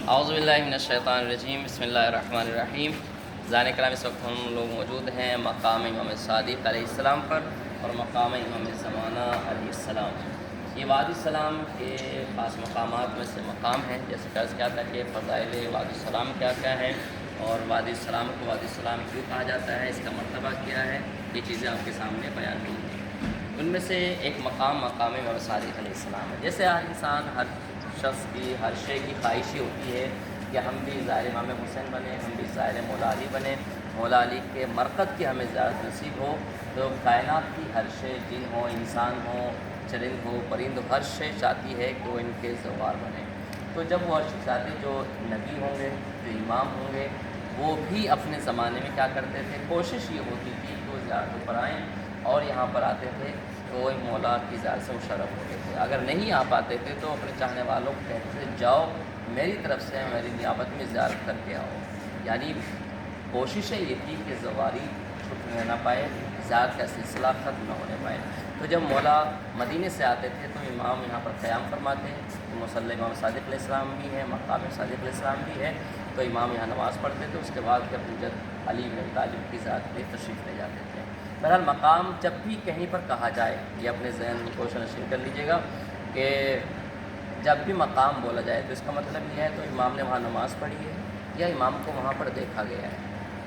اعوذ باللہ من الشیطان الرجیم، بسم اللہ الرحمن الرحیم۔ زائرین کرام، اس وقت ہم لوگ موجود ہیں مقام امام صادق علیہ السلام پر اور مقام امام زمانہ علیہ السلام۔ یہ وادی السلام کے خاص مقامات میں سے مقام ہے، جیسے کہ عرض کیا تھا کہ فضائل وادی السلام کیا کیا ہے اور وادی السلام کو وادی السلام کیوں کہا جاتا ہے، اس کا مرتبہ کیا ہے، یہ چیزیں آپ کے سامنے بیان ہوئی ہیں۔ ان میں سے ایک مقام امام صادق علیہ السلام ہے۔ جیسے ہر انسان، ہر شخص کی، ہر شے کی خواہش ہوتی ہے کہ ہم بھی زائر امام حسین بنیں، ہم بھی زائر مولا علی بنیں، مولا علی کے مرقد کی ہمیں زیارت نصیب ہو۔ تو کائنات کی ہر شے، جن ہو، انسان ہو، چرند ہو، پرند ہو، ہر شے چاہتی ہے کہ وہ ان کے زوار بنے۔ تو جب وہ چاہتے جو نبی ہوں گے، جو امام ہوں گے، وہ بھی اپنے زمانے میں کیا کرتے تھے، کوشش یہ ہوتی تھی کہ وہ زیارتوں پر آئیں اور یہاں پر آتے تھے تو وہ مولا کی زیارت سے مشرف ہوتے تھے۔ اگر نہیں آ پاتے تھے تو اپنے چاہنے والوں کو کہتے تھے جاؤ میری طرف سے میری نیابت میں زیارت کر کے آؤ۔ یعنی کوششیں یہ تھی کہ زواری چھٹنے نہ پائے، زیارت کا سلسلہ ختم نہ ہونے پائے۔ تو جب مولا مدینے سے آتے تھے تو امام یہاں پر قیام فرماتے ہیں، تو مصلی امام صادق علیہ السلام بھی ہے، مقام صادق علیہ السلام بھی ہے، تو امام یہاں نماز پڑھتے تھے، اس کے بعد پھر اپنی جد علی بن ابی طالب کی ذات پہ تشریف لے جاتے تھے۔ بہرحال مقام جب بھی کہیں پر کہا جائے، یہ اپنے ذہن کو نشین کر لیجیے گا کہ جب بھی مقام بولا جائے تو اس کا مطلب یہ ہے تو امام نے وہاں نماز پڑھی ہے یا امام کو وہاں پر دیکھا گیا ہے،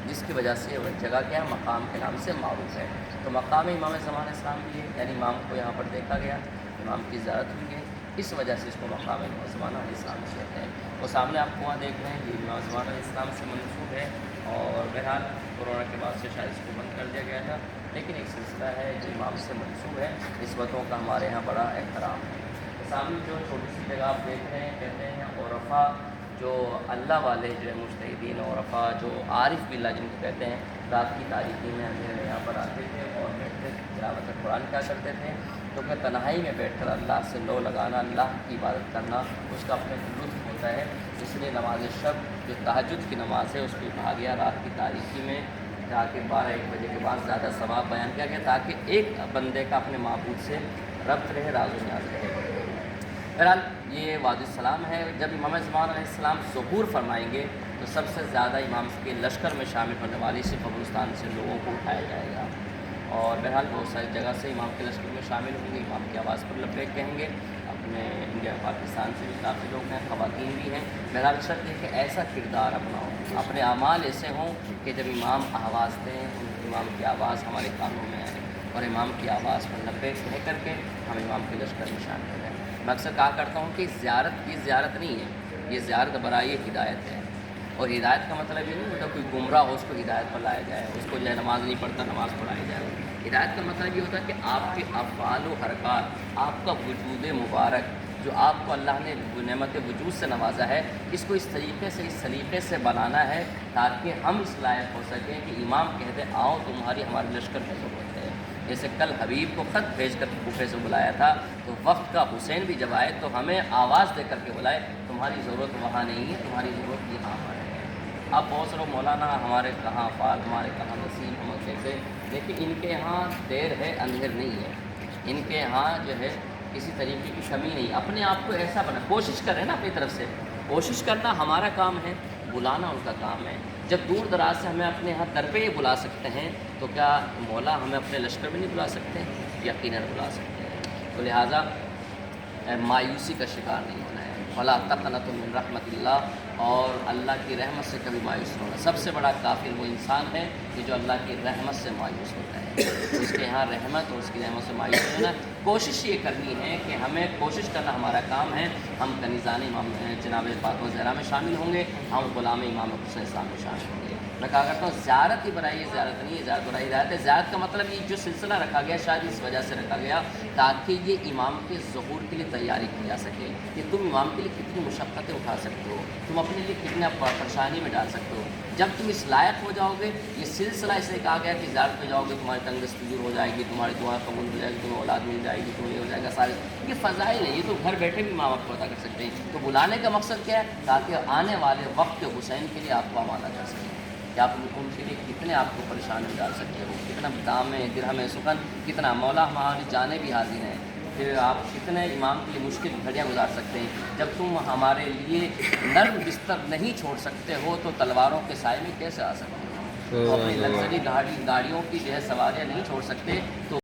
جس کی وجہ سے وہ جگہ کیا ہے، مقام کے نام سے معروف ہے۔ تو مقام امام زمان اسلام بھی ہے، یعنی امام کو یہاں پر دیکھا گیا، امام کی زیارت ہوئی ہے، اس وجہ سے اس کو مقام امام زمانہ علیہ السلام کہتے ہیں۔ وہ سامنے آپ کو وہاں دیکھ رہے ہیں، یہ امام زمانہ علیہ السلام سے منسوب ہے، اور بہرحال کورونا کے بعد سے شاید اس کو بند کر دیا گیا تھا، لیکن ایک سلسلہ ہے جو امام سے منسوب ہے، نسبتوں کا ہمارے یہاں بڑا احترام ہے۔ سامنے جو چھوٹی سی جگہ آپ دیکھ رہے ہیں، کہتے ہیں عرفا، جو اللہ والے جو ہے مجتہدین، عرفا جو عارف باللہ جن کو کہتے ہیں، رات کی تاریکی میں اندھیرے میں یہاں پر آتے تھے اور بیٹھتے تلاوت قرآن کیا کرتے تھے، کیونکہ تنہائی میں بیٹھ کر اللہ سے لو لگانا، اللہ کی عبادت کرنا، اس کا اپنے لطف ہوتا ہے۔ اس لیے نماز شب جو تہجد کی نماز ہے اس کو کہا گیا رات کی تاریکی میں، تاکہ 12-1 بجے کے بعد زیادہ ثواب بیان کیا گیا، تاکہ ایک بندے کا اپنے معبود سے ربط رہے، راز و نیاز رہے۔ بہرحال یہ وادی السلام ہے۔ جب امام زمان علیہ السلام ظہور فرمائیں گے تو سب سے زیادہ امام کے لشکر میں شامل ہونے والی سے قبرستان سے لوگوں کو اٹھایا جائے گا، اور بہرحال بہت ساری جگہ سے امام کے لشکر میں شامل ہوں گے، امام کی آواز پر لبیک کہیں گے، اپنے انڈیا پاکستان سے بھی کافی لوگ ہیں، خواتین بھی ہیں۔ بہرحال شرط یہ کہ ایسا کردار اپناؤ، اپنے اعمال ایسے ہوں کہ جب امام آواز دیں، امام کی آواز ہمارے کانوں میں آئے اور امام کی آواز پر لبیک کہہ کر کے ہم امام کے لشکر میں شامل ہو جائیں۔ میں اکثر کہا کرتا ہوں کہ زیارت یہ زیارت نہیں ہے، یہ زیارت برائے ہدایت ہے، اور ہدایت کا مطلب یہ نہیں ہوتا کوئی گمراہ ہو اس کو ہدایت پر لایا جائے، اس کو جو ہے نماز نہیں پڑھتا نماز پڑھائی جائے۔ ہدایت کا مطلب یہ ہوتا ہے کہ آپ کے افعال و حرکات، آپ کا وجود مبارک جو آپ کو اللہ نے نعمت وجود سے نوازا ہے، اس کو اس طریقے سے، اس سلیقے سے بنانا ہے تاکہ ہم اس لائق ہو سکیں کہ امام کہہ دے آؤ تمہاری ہمارے لشکر میں ضرورت ہے۔ جیسے کل حبیب کو خط بھیج کر کوفے سے بلایا تھا، تو وقت کا حسین بھی جب آئے تو ہمیں آواز دے کر کے بلائے تمہاری ضرورت وہاں نہیں ہے، تمہاری ضرورت یہاں پر ہے۔ اب بہت سارے مولانا ہمارے کہاں فعال، ہمارے کہاں نسیم، ہم کیسے، لیکن ان کے یہاں دیر ہے اندھیر نہیں ہے، ان کے یہاں جو ہے کسی طریقے کی کمی نہیں، اپنے آپ کو ایسا بنا، کوشش کریں نا اپنی طرف سے، کوشش کرنا ہمارا کام ہے، بلانا ان کا کام ہے۔ جب دور دراز سے ہمیں اپنے یہاں در پہ یہ بلا سکتے ہیں تو کیا مولا ہمیں اپنے لشکر میں نہیں بلا سکتے؟ یقیناً بلا سکتے ہیں۔ تو لہٰذا مایوسی کا شکار نہیں ہونا ہے، ولا تقنطوا من رحمت اللہ، اور اللہ کی رحمت سے کبھی مایوس نہ ہونا۔ سب سے بڑا کافر وہ انسان ہے کہ جو اللہ کی رحمت سے مایوس ہوتا ہے، اس کے یہاں رحمت اور اس کی رحمت سے مایوس ہونا۔ کوشش یہ کرنی ہے کہ ہمیں کوشش کرنا ہمارا کام ہے، ہم کنیزان امام جناب فاطمہ زہرا میں شامل ہوں گے، ہم غلام امام حسین اسلام میں شامل ہوں گے۔ میں کہا کرتا ہوں زیارت ہی برائی، زیارت نہیں ہے، زیارت برائی ہدایت ہے۔ زیارت کا مطلب یہ جو سلسلہ رکھا گیا شاید اس وجہ سے رکھا گیا تاکہ یہ امام کے ظہور کے لیے تیاری کی جا سکے کہ تم امام کے لیے کتنی مشقتیں اٹھا سکتے ہو، تم اپنے لیے کتنا پریشانی میں ڈال سکتے ہو۔ جب تم اس لائق ہو جاؤ گے، یہ سلسلہ اس لیے کہا گیا کہ زیارت پہ جاؤ گے تمہاری تنگدستی دور ہو جائے گی، تمہاری دعا قبول ہو جائے گی، تمہیں اولاد مل جائے گی، تمہیں یہ ہو جائے گا، سارے یہ فضائل ہیں، یہ تو گھر بیٹھے بھی امام آپ کو ادا کر سکتے ہیں۔ تو بلانے کا مقصد کیا ہے؟ تاکہ آنے والے وقت حسین کے لیے آپ کو آمادہ کر سکیں کہ آپ ان کے لیے کتنے آپ کو پریشانی میں ڈال سکتے ہو، کتنا دام درہم سخن، کتنا مولا ہمارے جانے بھی حاضر ہیں، پھر آپ کتنے امام کے لیے مشکل گھڑیاں گزار سکتے ہیں. جب تم ہمارے لیے نرم بستر نہیں چھوڑ سکتے ہو تو تلواروں کے سائے میں کیسے آ سکتے ہو؟ تو اپنی لگژری گاڑیوں کی جو ہے سواریاں نہیں چھوڑ سکتے تو